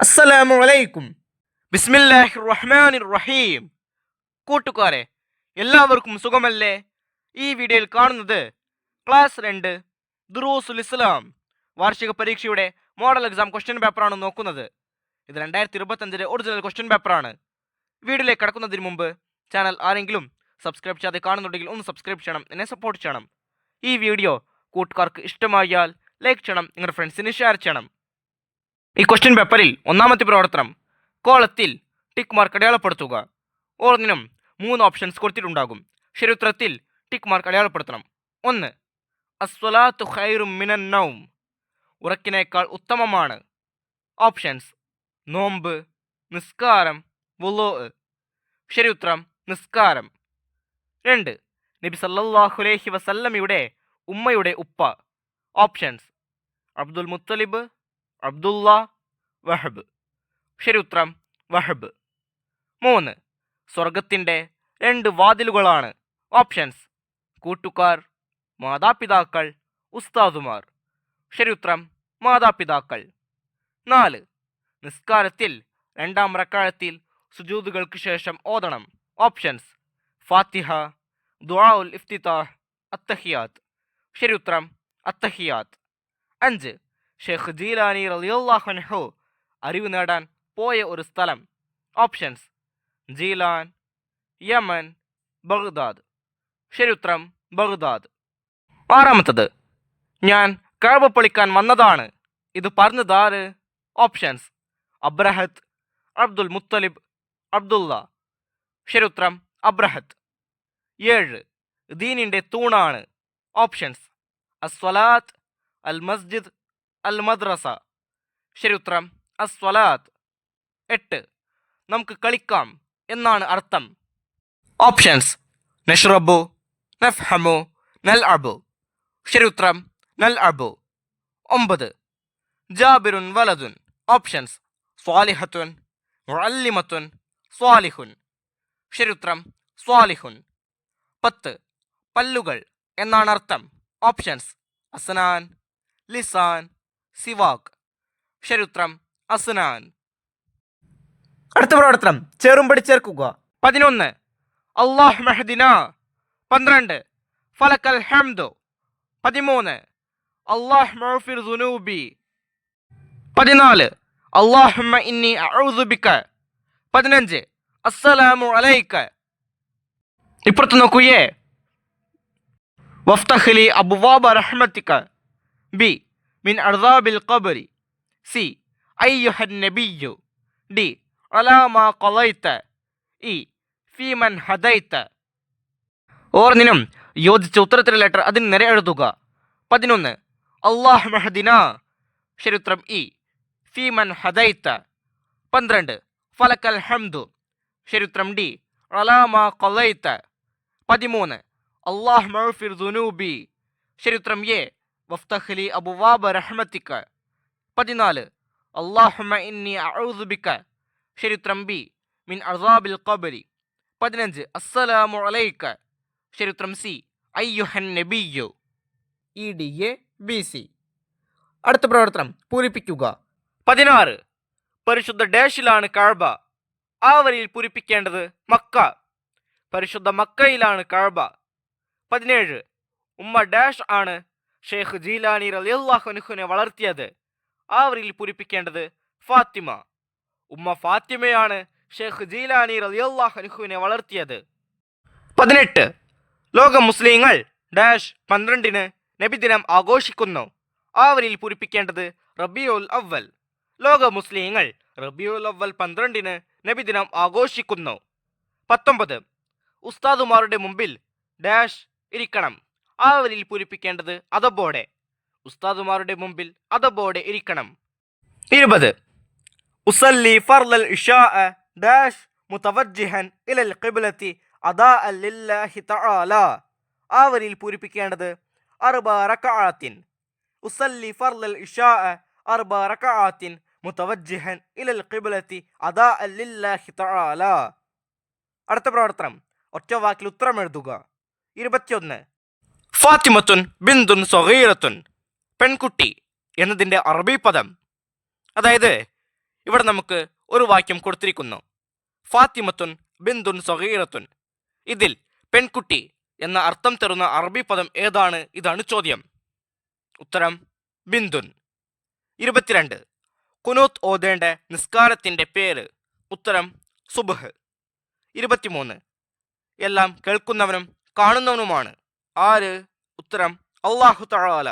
അസ്സലാമു അലൈക്കും. ബിസ്മില്ലാഹിർ റഹ്മാനിർ റഹീം. കൂട്ടുകാരെ, എല്ലാവർക്കും സുഖമല്ലേ? ഈ വീഡിയോയിൽ കാണുന്നത് ക്ലാസ് 2 ദുറൂസുൽ ഇസ്ലാം വാർഷിക പരീക്ഷയുടെ മോഡൽ എക്സാം ക്വസ്റ്റ്യൻ പേപ്പറാണ് നോക്കുന്നത്. ഇത് 2025 ഒറിജിനൽ ക്വസ്റ്റ്യൻ പേപ്പറാണ്. വീഡിയോയിലേക്ക് കടക്കുന്നതിന് മുമ്പ് ചാനൽ ആരെങ്കിലും സബ്സ്ക്രൈബ് ചെയ്യാതെ കാണുന്നുണ്ടെങ്കിൽ ഒന്ന് സബ്സ്ക്രൈബ് ചെയ്യണം, എന്നെ സപ്പോർട്ട് ചെയ്യണം. ഈ വീഡിയോ കൂട്ടുകാർക്ക് ഇഷ്ടമായാൽ ലൈക്ക് ചെയ്യണം, നിങ്ങളുടെ ഫ്രണ്ട്സിന് ഷെയർ ചെയ്യണം. ഈ ക്വസ്റ്റ്യൻ പേപ്പറിൽ ഒന്നാമത്തെ പ്രവർത്തനം കോളത്തിൽ ടിക്ക് മാർക്ക് അടയാളപ്പെടുത്തുക. ഓരോന്നിനും 3 ഓപ്ഷൻസ് കൊടുത്തിട്ടുണ്ടാകും. ശരി ഉത്തരത്തിൽ ടിക്ക് മാർക്ക് അടയാളപ്പെടുത്തണം. 1. അസ്വലാത്തു ഖൈറും മിനൻ നൗം, ഉറക്കിനേക്കാൾ ഉത്തമമാണ്. ഓപ്ഷൻസ്: നോമ്പ്, നിസ്കാരം, വുളൂ. ശരി ഉത്തരം നിസ്കാരം. 2. നബി സല്ലല്ലാഹു അലൈഹി വസല്ലമയുടെ ഉമ്മയുടെ ഉപ്പ. Options: Abdul Muttalib, Abdulla, Wahab. ശരി ഉത്തരം വഹബ്. 3. സ്വർഗത്തിൻ്റെ 2 വാതിലുകളാണ്. ഓപ്ഷൻസ്: കൂട്ടുകാർ, മാതാപിതാക്കൾ, ഉസ്താദുമാർ. ശരി ഉത്തരം മാതാപിതാക്കൾ. 4. നിസ്കാരത്തിൽ 2ാം റക്അത്തിൽ സുജൂദുകൾക്ക് ശേഷം ഓതണം. ഓപ്ഷൻസ്: ഫാത്തിഹ, ദുആഉൽ ഇഫ്തിതാഹ്, അത്തഹിയാത്ത്. ശരി ഉത്തരം അത്തഹിയാത്ത്. 5. ഷെയ്ഖ് ജീലാനി റളിയല്ലാഹു അൻഹു അറിവ് നേടാൻ പോയ ഒരു സ്ഥലം. ഓപ്ഷൻസ്: ജീലാൻ, യമൻ, ബഗ്ദാദ്. ശരി ഉത്തരം ബഗ്ദാദ്. 6. ഞാൻ കഅബ പൊളിക്കാൻ വന്നതാണ്. ഇത് പറഞ്ഞതാര്? Options: Abraha, Abdul Muttalib, Abdullah. ശരി ഉത്തരം അബ്രഹത്ത്. 7. ദീനിൻ്റെ തൂണാണ്. ഓപ്ഷൻസ്: അസ്വലാത്ത്, അൽ മസ്ജിദ്, അൽ മദ്രസ. ശരി ഉത്തരം അസ്വലാത്ത്. 8. നമുക്ക് കളിക്കാം എന്നാണ് അർത്ഥം. ഓപ്ഷൻസ്: നഷ്റബു, നഫ്ഹമു, നൽഅബു. ശരി ഉത്തരം നൽഅബു. 9. ജാബിറുൻ വലതുൻ. ഓപ്ഷൻസ്: സ്വാലിഹത്തുൻ, മുഅല്ലിമത്തുൻ, സ്വാലിഹുൻ. ശരി ഉത്തരം സ്വാലിഹുൻ. 10. പല്ലുകൾ എന്നാണ് അർത്ഥം. ഓപ്ഷൻസ്: അസ്നാൻ, ലിസാൻ, സിവാക്ക്. ശരി ഉത്തരം അസ്നാൻ. അടുത്ത പ്രവർത്തനം ചേറുംപടി ചേർക്കുക. 11. അല്ലാഹു മഹ്ദിന. 12. ഫലക്കൽ ഹംദു. 13. അല്ലാഹു മഗ്ഫിർ ദുനൂബി. 14. അല്ലാഹുമ്മ ഇന്നി അഊദു ബിക. 15. അസ്സലാമു അലൈക. ഇപ്പുറത്ത് നോക്കുകയേ. വഫ്തഹ് ലി അബ്വാബ റഹ്മതിക. ബി. മിൻ അദാബിൽ ഖബ്രി. സി. അയ്യുഹൻ നബിയ്യു. ഡി. അലാ മാ ഖളൈത. ഇ. ഫീമൻ ഹദൈത. ഓരോന്നിനും യോജിച്ച ഉത്തരത്തിലെ ലെറ്റർ അതിന് നേരെ എഴുതുക. 11. അല്ലാഹു മഹ്ദിന. ശരി ഉത്തരം ഇ. ഫീമൻ ഹദൈത. 12. ഫലക്കൽ ഹംദു. ശരി ഉത്തരം ഡി. അലാ മാ ഖളൈത. 13. അല്ലാഹു മഗ്ഫിർ ദുനൂബി. ശരി ഉത്തരം എ. വഫ്തഹ് ലി അബ്വാബ റഹ്മതിക. 14. അല്ലാഹുമ്മ ഇന്നി അഊദു ബിക. ശരി ഉത്തരം ബി. മിൻ അദാബിൽ ഖബ്രി. 15. അസ്സലാമു അലൈക. ശരി ഉത്തരം സി. അയ്യുഹൻ നബിയ്യു. E D A B C. അടുത്ത പ്രവർത്തനം പൂരിപ്പിക്കുക. 16. പരിശുദ്ധ ഡാഷിലാണ് കഅബ. ആ വരിയിൽ പൂരിപ്പിക്കേണ്ടത് മക്ക. പരിശുദ്ധ മക്കയിലാണ് കഅബ. 17. ഉമ്മ ഡാഷ് ആണ് ഷെയ്ഖ് ജീലാനി റളിയല്ലാഹു അൻഹുവിനെ വളർത്തിയത്. ആ വരിയിൽ പൂരിപ്പിക്കേണ്ടത് ഫാത്തിമ. ഉമ്മ ഫാത്തിമയാണ് ഷെയ്ഖ് ജീലാനി റളിയല്ലാഹു അൻഹുവിനെ വളർത്തിയത്. 18. ലോക മുസ്ലിങ്ങൾ ഡാഷ് 12-ന് നബിദിനം ആഘോഷിക്കുന്നു. ആ വരിയിൽ പൂരിപ്പിക്കേണ്ടത് റബീഉൽ അവ്വൽ. ലോക മുസ്ലിങ്ങൾ റബീഉൽ അവ്വൽ 12-ന് നബിദിനം ആഘോഷിക്കുന്നു. 19. ഉസ്താദുമാരുടെ മുമ്പിൽ ഡാഷ് ഇരിക്കണം. ആ വരിയിൽ പൂരിപ്പിക്കേണ്ടത് അദബോടെ. ഉസ്താദുമാരുടെ മുമ്പിൽ അദബോടെ ഇരിക്കണം. 20. ഉസല്ലി ഫർളൽ ഇശാഅ ഡാഷ് മുതവജ്ജിഹൻ ഇലൽ ഖിബ്ലത്തി അദാഅൻ ലില്ലാഹി തആല. ആ വരിയിൽ പൂരിപ്പിക്കേണ്ടത് 4 റക്അഅത്തിൻ. ഉസല്ലി ഫർളൽ ഇശാഅ 4 റക്അഅത്തിൻ മുതവജ്ജിഹൻ ഇലൽ ഖിബ്ലത്തി അദാഅൻ ലില്ലാഹി തആല. അടുത്ത പ്രവർത്തനം ഒറ്റ വാക്കിൽ ഉത്തരം എഴുതുക. 21. ഫാത്തിമത്തുൻ ബിന്തുൻ സഗീറത്തുൻ. പെൺകുട്ടി എന്നതിൻ്റെ അറബി പദം. അതായത് ഇവിടെ നമുക്ക് ഒരു വാക്യം കൊടുത്തിരിക്കുന്നു, ഫാത്തിമത്തുൻ ബിന്ദുൻ സഗീറത്തുൻ. ഇതിൽ പെൺകുട്ടി എന്ന അർത്ഥം തരുന്ന അറബി പദം ഏതാണ്? ഇതാണ് ചോദ്യം. ഉത്തരം ബിന്ദുൻ. 22. കുനൂത്ത് ഓതേണ്ട നിസ്കാരത്തിന്റെ പേര്? ഉത്തരം സുബ്ഹ്. 23. എല്ലാം കേൾക്കുന്നവനും കാണുന്നവനുമാണ് ആര്? ഉത്തരം അല്ലാഹു തആല.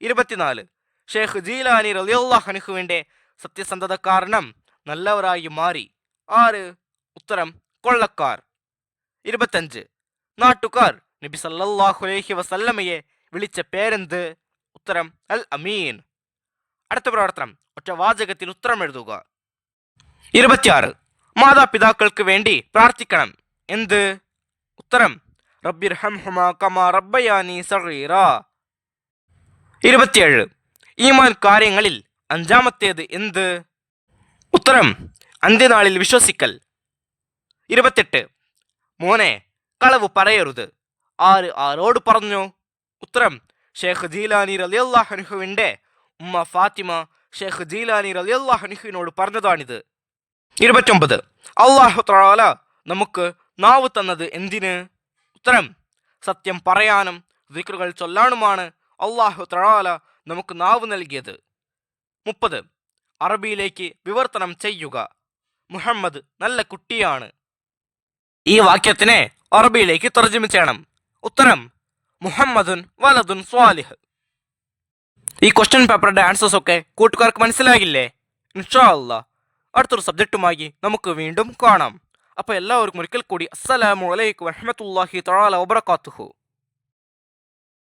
24. ഷേഖ് ജീലാനി റളിയല്ലാഹു അൻഹുവിന്റെ സത്യസന്ധത കാരണം നല്ലവരായി മാറി ആര്? ഉത്തരം കൊള്ളക്കാർ. 25. നാട്ടുകാർ നബി സല്ലല്ലാഹു അലൈഹി വസല്ലമയെ വിളിച്ച പേരെന്ത്? ഉത്തരം അൽ അമീൻ. അടുത്ത പ്രവർത്തനം, ഒറ്റ വാചകത്തിൽ ഉത്തരം എഴുതുക. 26. മാതാപിതാക്കൾക്ക് വേണ്ടി പ്രാർത്ഥിക്കണം എന്ത്? ഉത്തരം റബ്ബിർഹംഹുമാ കമാ റബ്ബയാനി സഗീറാ. 27. ഈമാൻ കാര്യങ്ങളിൽ അഞ്ചാമത്തേത് എന്ത്? ഉത്തരം അന്ത്യനാളിൽ വിശ്വസിക്കൽ. 28. മോനെ, കളവ് പറയരുത് ആര് ആരോട് പറഞ്ഞു? ഉത്തരം ഷേഖ് ജീലാനി റളിയല്ലാഹു അൻഹുവിന്റെ ഉമ്മ ഫാത്തിമ ഷേഖ് ജീലാനി റളിയല്ലാഹു അൻഹുവിനോട് പറഞ്ഞതാണിത്. 29. അല്ലാഹു തആല നമുക്ക് നാവ് തന്നത് എന്തിന്? ഉത്തരം സത്യം പറയാനും ദിക്റുകൾ ചൊല്ലാനുമാണ് അല്ലാഹു തആല നമുക്ക് നാവ് നൽകിയത്. 30. അറബിയിലേക്ക് വിവർത്തനം ചെയ്യുക. മുഹമ്മദ് നല്ല കുട്ടിയാണ്. ഈ വാക്യത്തിനെ അറബിയിലേക്ക് തർജ്ജമ ചെയ്യണം. ഉത്തരം മുഹമ്മദുൻ വലദുൻ സ്വാലിഹ്. ഈ ക്വസ്റ്റ്യൻ പേപ്പറുടെ ആൻസേഴ്സ് ഒക്കെ കൂട്ടുകാർക്ക് മനസ്സിലാകില്ലേ? ഇൻഷാ അല്ലാ അടുത്തൊരു സബ്ജക്റ്റുമായി നമുക്ക് വീണ്ടും കാണാം. അപ്പോൾ എല്ലാവർക്കും ഒരിക്കൽ കൂടി അസ്സലാമു അലൈക്കും വറഹ്മത്തുള്ളാഹി തആല വബറകാതുഹു.